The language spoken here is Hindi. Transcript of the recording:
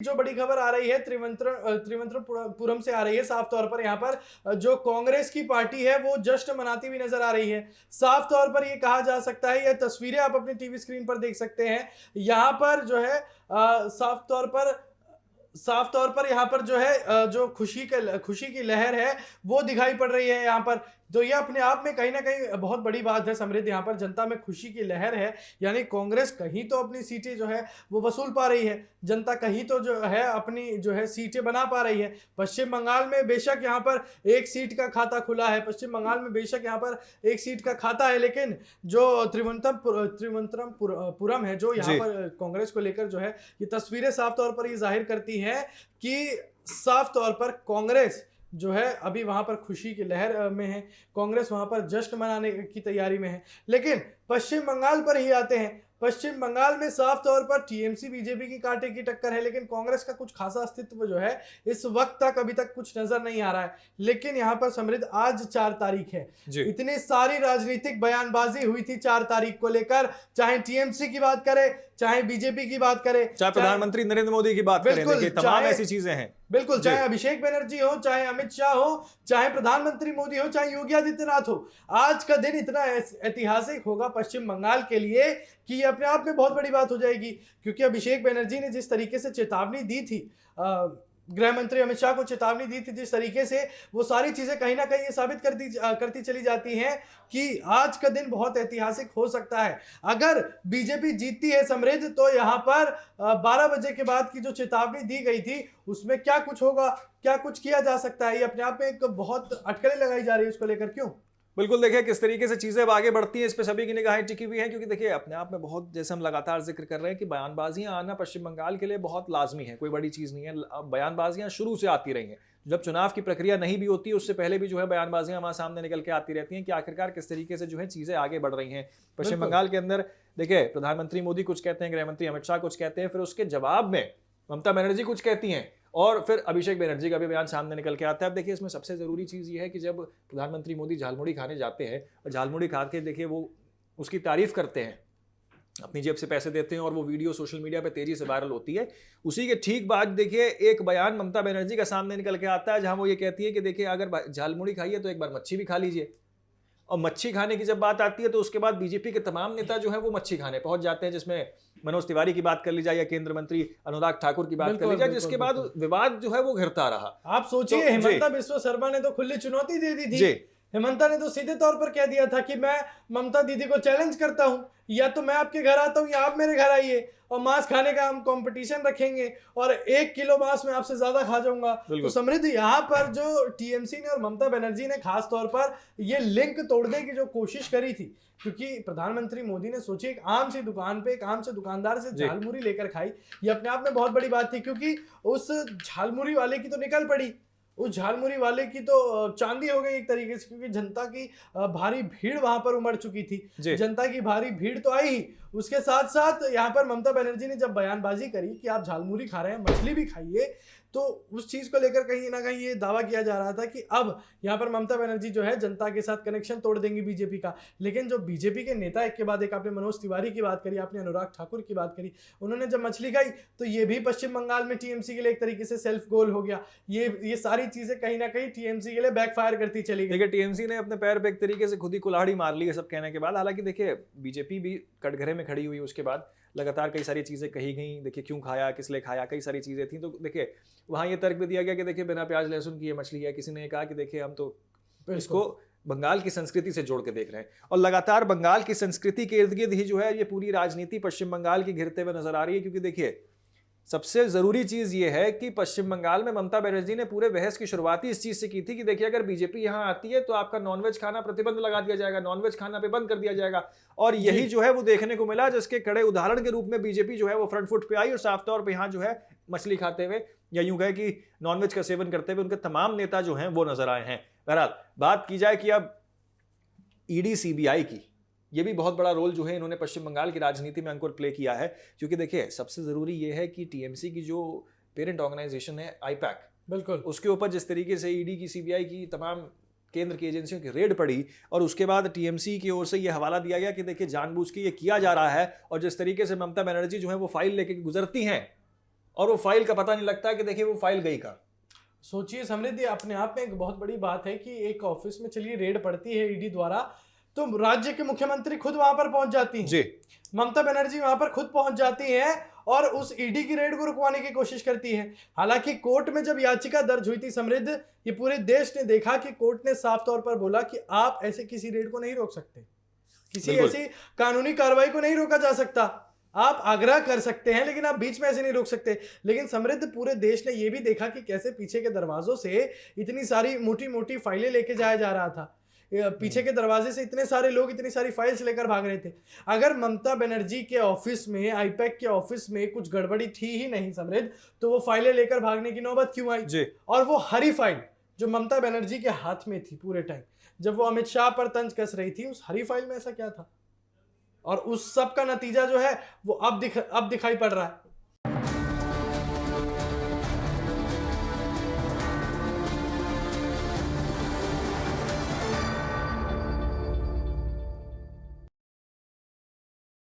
जो बड़ी खबर आ रही है त्रिवेंद्रपुरम से आ रही है। साफ तौर पर यहाँ पर जो कांग्रेस की पार्टी है वो जश्न मनाती हुई नजर आ रही है। साफ तौर पर ये कहा जा सकता है, यह तस्वीरें आप अपनी टीवी स्क्रीन पर देख सकते हैं। यहाँ पर जो है साफ तौर पर यहाँ पर जो है जो खुशी की लहर है वो दिखाई पड़ रही है यहाँ पर। तो ये अपने आप में कहीं ना कहीं बहुत बड़ी बात है समृद्ध। यहाँ पर जनता में खुशी की लहर है, यानी कांग्रेस कहीं तो अपनी सीटें जो है वो वसूल पा रही है, जनता कहीं तो जो है अपनी जो है सीटें बना पा रही है। पश्चिम बंगाल में बेशक यहाँ पर एक सीट का खाता खुला है, पश्चिम बंगाल में बेशक यहाँ पर एक सीट का खाता है, लेकिन जो त्रिवेंद्रपुरम है जो यहाँ पर कांग्रेस को लेकर जो है ये तस्वीरें साफ तौर पर ये जाहिर करती हैं कि साफ तौर पर कांग्रेस जो है अभी वहां पर खुशी की लहर में है, कांग्रेस वहां पर जश्न मनाने की तैयारी में है। लेकिन पश्चिम बंगाल पर ही आते हैं। पश्चिम बंगाल में साफ तौर पर टीएमसी बीजेपी की कांटे की टक्कर है, लेकिन कांग्रेस का कुछ खासा अस्तित्व जो है इस वक्त तक अभी तक कुछ नजर नहीं आ रहा है। लेकिन यहाँ पर समृद्ध आज 4 तारीख है, इतनी सारी राजनीतिक बयानबाजी हुई थी 4 तारीख को लेकर, चाहे टीएमसी की बात करें, चाहे बीजेपी की बात करें, चाहे प्रधानमंत्री नरेंद्र मोदी की बात करें, देखिए तमाम ऐसी चीजें हैं। बिल्कुल, चाहे अभिषेक बनर्जी हो, चाहे अमित शाह हो, चाहे प्रधानमंत्री मोदी हो, चाहे योगी आदित्यनाथ हो, आज का दिन इतना ऐतिहासिक होगा पश्चिम बंगाल के लिए कि ये अपने आप में बहुत बड़ी बात हो जाएगी। क्योंकि अभिषेक बनर्जी ने जिस तरीके से चेतावनी दी थी, गृह मंत्री अमित शाह को चेतावनी दी थी, जिस तरीके से वो सारी चीजें कहीं ना कहीं ये साबित करती चली जाती हैं कि आज का दिन बहुत ऐतिहासिक हो सकता है। अगर बीजेपी जीतती है समृद्ध, तो यहाँ पर 12 बजे के बाद की जो चेतावनी दी गई थी उसमें क्या कुछ होगा, क्या कुछ किया जा सकता है, ये अपने आप में एक बहुत अटकलें लगाई जा रही है उसको लेकर। क्यों? बिल्कुल, देखिए किस तरीके से चीजें अब आगे बढ़ती हैं, इस पे सभी की निगाहें टिकी हुई हैं। क्योंकि देखिए अपने आप में बहुत, जैसे हम लगातार जिक्र कर रहे हैं कि बयानबाजियां आना पश्चिम बंगाल के लिए बहुत लाजमी है, कोई बड़ी चीज नहीं है। अब बयानबाजियां शुरू से आती रही हैं, जब चुनाव की प्रक्रिया नहीं भी होती उससे पहले भी जो है बयानबाजियां वहां सामने निकल के आती रहती हैं कि आखिरकार किस तरीके से जो है चीजें आगे बढ़ रही हैं पश्चिम बंगाल के अंदर। देखिए प्रधानमंत्री मोदी कुछ कहते हैं, गृह मंत्री अमित शाह कुछ कहते हैं, फिर उसके जवाब में ममता बनर्जी कुछ कहती हैं, और फिर अभिषेक बनर्जी का भी बयान सामने निकल के आता है। अब देखिए इसमें सबसे जरूरी चीज ये है कि जब प्रधानमंत्री मोदी झालमुड़ी खाने जाते हैं और झालमुड़ी खा के देखिए वो उसकी तारीफ करते हैं, अपनी जेब से पैसे देते हैं, और वो वीडियो सोशल मीडिया पे तेजी से वायरल होती है, उसी के ठीक बाद देखिए एक बयान ममता बनर्जी का सामने निकल के आता है जहां वो ये कहती है कि देखिए अगर झालमुड़ी खाइए तो एक बार मच्छी भी खा लीजिए। और मच्छी खाने की जब बात आती है तो उसके बाद बीजेपी के तमाम नेता जो है वो मच्छी खाने पहुंच जाते हैं, जिसमें मनोज तिवारी की बात कर ली जाए या केंद्र मंत्री अनुराग ठाकुर की बात कर ली जाए, जिसके बाद विवाद जो है वो घिरता रहा। आप सोचिए, हिमंता बिस्वा शर्मा ने तो खुली चुनौती दे दी थी। हिमंता ने तो सीधे तौर पर कह दिया था कि मैं ममता दीदी को चैलेंज करता हूं, या तो मैं आपके घर आता हूं या आप मेरे घर आइए, और मांस खाने का हम कंपटीशन रखेंगे, और 1 किलो मांस में आपसे ज्यादा खा जाऊंगा। तो समृद्ध यहाँ पर जो टीएमसी ने और ममता बनर्जी ने खास तौर पर ये लिंक तोड़ने की जो कोशिश करी थी, क्योंकि प्रधानमंत्री मोदी ने सोची एक आम सी दुकान पे एक आम से दुकानदार से झालमुड़ी लेकर खाई, ये अपने आप में बहुत बड़ी बात थी। क्योंकि उस झालमुड़ी वाले की तो निकल पड़ी, उस झालमुड़ी वाले की तो चांदी हो गई एक तरीके से, क्योंकि जनता की भारी भीड़ वहां पर उमड़ चुकी थी। जनता की भारी भीड़ तो आई ही, उसके साथ साथ यहाँ पर ममता बनर्जी ने जब बयानबाजी करी कि आप झालमुड़ी खा रहे हैं, मछली भी खाइए, तो उस चीज को लेकर कहीं ना कहीं ये दावा किया जा रहा था कि अब यहाँ पर ममता बनर्जी जो है जनता के साथ कनेक्शन तोड़ देंगी बीजेपी का। लेकिन जो बीजेपी के नेता एक के बाद एक, आपने मनोज तिवारी की बात करी, आपने अनुराग ठाकुर की बात करी, उन्होंने जब मछली खाई तो ये भी पश्चिम बंगाल में टीएमसी के लिए एक तरीके से सेल्फ गोल हो गया। ये सारी चीजें कहीं ना कहीं टीएमसी के लिए बैकफायर करती चली गई। देखिए टीएमसी ने अपने पैर पे एक तरीके से खुद ही कुल्हाड़ी मार ली है सब कहने के बाद। हालांकि देखिए बीजेपी भी कटघरे में खड़ी हुई, उसके बाद लगातार कई सारी चीजें कही गई, देखिए क्यों खाया, किस लिए खाया, कई सारी चीजें थी। तो देखिए वहां ये तर्क भी दिया गया कि देखिए बिना प्याज लहसुन की ये मछली है। किसी ने कहा कि देखिए हम तो इसको बंगाल की संस्कृति से जोड़ के देख रहे हैं, और लगातार बंगाल की संस्कृति के इर्द गिर्द ही जो है ये पूरी राजनीति पश्चिम बंगाल की घिरते हुए नजर आ रही है। क्योंकि देखिए सबसे जरूरी चीज ये है कि पश्चिम बंगाल में ममता बनर्जी ने पूरे बहस की शुरुआत ही इस चीज से की थी कि देखिए अगर बीजेपी यहां आती है तो आपका नॉनवेज खाना प्रतिबंध लगा दिया जाएगा, नॉनवेज खाना पे बंद कर दिया जाएगा। और यही जो है वो देखने को मिला, जिसके कड़े उदाहरण के रूप में बीजेपी जो है वो फ्रंट फुट पे आई, और साफ तौर पर यहां जो है मछली खाते हुए या यूं कहे कि नॉनवेज का सेवन करते हुए उनके तमाम नेता जो हैं वो नजर आए हैं। बहरहाल बात की जाए कि अब ईडी सीबीआई की, ये भी बहुत बड़ा रोल जो है इन्होंने पश्चिम बंगाल की राजनीति में अंकुर प्ले किया है। क्योंकि देखिए सबसे जरूरी ये है कि टीएमसी की जो पेरेंट ऑर्गेनाइजेशन है आईपैक, बिल्कुल उसके ऊपर जिस तरीके से ईडी की सीबीआई की तमाम केंद्र की एजेंसियों की रेड पड़ी, और उसके बाद टीएमसी की ओर से ये हवाला दिया गया कि देखिए जानबूझ के ये किया जा रहा है, और जिस तरीके से ममता बनर्जी जो है वो फाइल लेके गुजरती हैं और वो फाइल का पता नहीं लगता कि देखिए वो फाइल गई कहाँ। सोचिए समृद्धि, अपने आप में एक बहुत बड़ी बात है कि एक ऑफिस में चलिए रेड पड़ती है ईडी द्वारा, तो राज्य के मुख्यमंत्री खुद वहां पर पहुंच जाती हैं, जी ममता बनर्जी वहां पर खुद पहुंच जाती हैं और उस ईडी की रेड को रुकवाने की कोशिश करती हैं। हालांकि कोर्ट में जब याचिका दर्ज हुई थी समृद्ध, ये पूरे देश ने देखा कि कोर्ट ने साफ तौर पर बोला कि आप ऐसे किसी रेड को नहीं रोक सकते, किसी बिल्कुल। ऐसी कानूनी कार्रवाई को नहीं रोका जा सकता। आप आग्रह कर सकते हैं लेकिन आप बीच में ऐसे नहीं रोक सकते। लेकिन समृद्ध पूरे देश ने यह भी देखा कि कैसे पीछे के दरवाजों से इतनी सारी मोटी मोटी फाइलें लेके जाया जा रहा था, पीछे के दरवाजे से इतने सारे लोग इतनी सारी फाइल्स लेकर भाग रहे थे। अगर ममता बनर्जी के ऑफिस में, आईपैक के ऑफिस में कुछ गड़बड़ी थी ही नहीं समृद्ध, तो वो फाइलें लेकर भागने की नौबत क्यों आई? जी और वो हरी फाइल जो ममता बनर्जी के हाथ में थी पूरे टाइम, जब वो अमित शाह पर तंज कस रही थी, उस हरी फाइल में ऐसा क्या था? और उस सब का नतीजा जो है वो अब दिखाई पड़ रहा है।